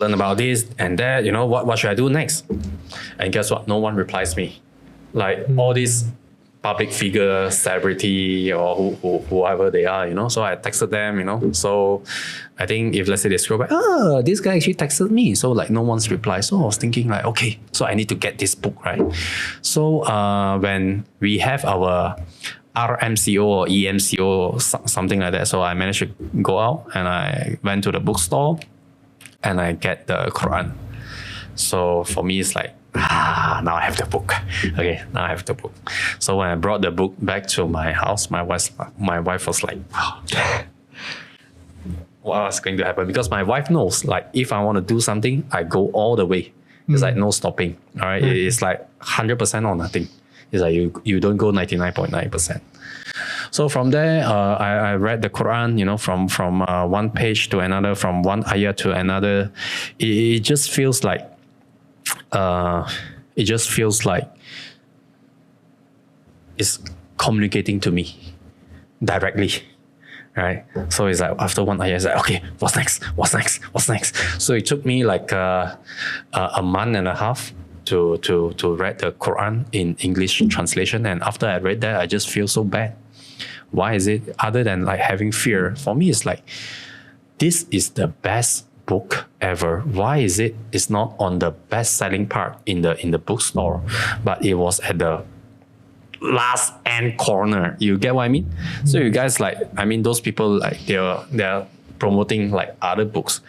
learn about this and that, what should I do next? And guess what? No one replies me. Like all these public figure, celebrity, or whoever they are, So I texted them, So I think if let's say they scroll back, this guy actually texted me. So like no one's replied. So I was thinking like, okay, so I need to get this book, right? So when we have our RMCO or EMCO or something like that, so I managed to go out and I went to the bookstore and I get the Quran. So for me, it's like, now I have the book. Okay, now I have the book. So when I brought the book back to my house, my wife was like, what's going to happen? Because my wife knows, like, if I want to do something, I go all the way. It's like no stopping. All right, it's like 100% or nothing. It's like you don't go 99.9%. So from there, I read the Quran, from one page to another, from one ayah to another. It just feels like, it's communicating to me directly, right? So it's like after one ayah, it's like, okay, what's next? So it took me like a month and a half to read the Quran in English translation. And after I read that, I just feel so bad. Why is it? Other than like having fear, for me, it's like, this is the best book ever. Why is it? It's not on the best-selling part in the bookstore, but it was at the last end corner. You get what I mean? So you guys those people like they're promoting like other books.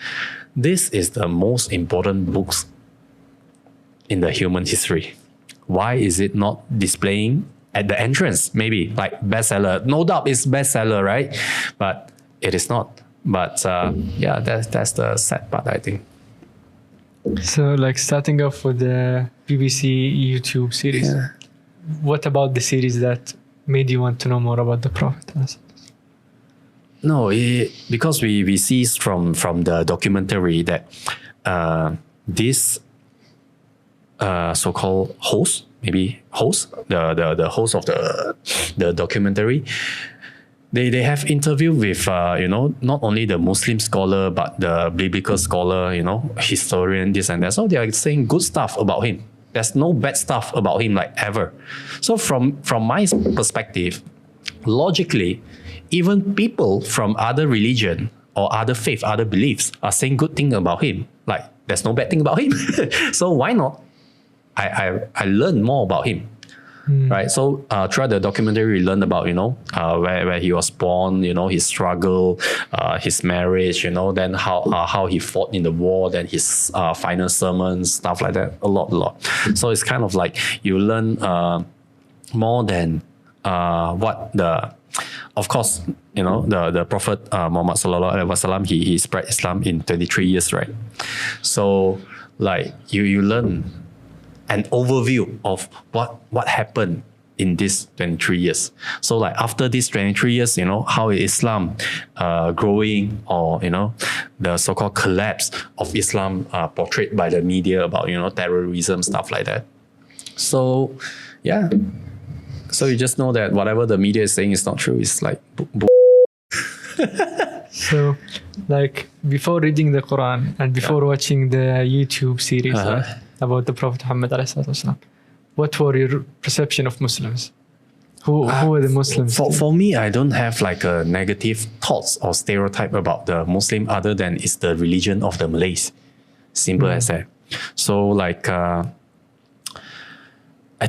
This is the most important books in the human history. Why is it not displaying at the entrance? Maybe like bestseller. No doubt it's bestseller, right? But it is not. But that's the sad part, I think. So like starting off with the BBC YouTube series, what about the series that made you want to know more about the Prophet? No, because we see from the documentary that this so-called host, the host of the documentary, they have interviewed with not only the Muslim scholar but the biblical scholar, historian, this and that. So they are saying good stuff about him. There's no bad stuff about him, like, ever. So from my perspective, logically, even people from other religion or other faith, other beliefs are saying good thing about him. Like, there's no bad thing about him. So why not? I learned more about him. Right, so throughout the documentary, we learned about where he was born, his struggle, his marriage, then how he fought in the war, then his final sermons, stuff like that, a lot. So it's kind of like you learn more than what of course, the Prophet Muhammad Sallallahu Alaihi Wasallam, he spread Islam in 23 years, right? So like you learn an overview of what happened in these 23 years. So like after these 23 years, how is Islam growing, or, the so-called collapse of Islam portrayed by the media about, terrorism, stuff like that. So, yeah. So you just know that whatever the media is saying is not true. It's like... So, like, before reading the Quran and before watching the YouTube series about the Prophet Muhammad ﷺ, what were your perception of Muslims? Who were the Muslims? For me, I don't have like a negative thoughts or stereotype about the Muslim other than it's the religion of the Malays. Simple as that. So like, I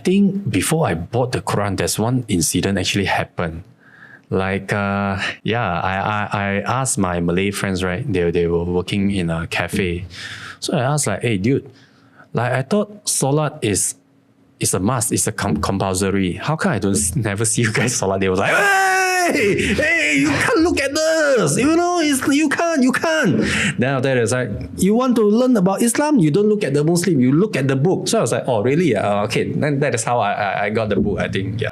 think before I bought the Quran, there's one incident actually happened. Like, I asked my Malay friends, right? They were working in a cafe. So I asked like, hey, dude, like I thought Salat is a must, it's a compulsory. How come I never see you guys Salat? They was like, hey, you can't look at this. You can't. Then after that, it's like, you want to learn about Islam? You don't look at the Muslim, you look at the book. So I was like, oh, really? Okay, then that is how I got the book, I think, yeah.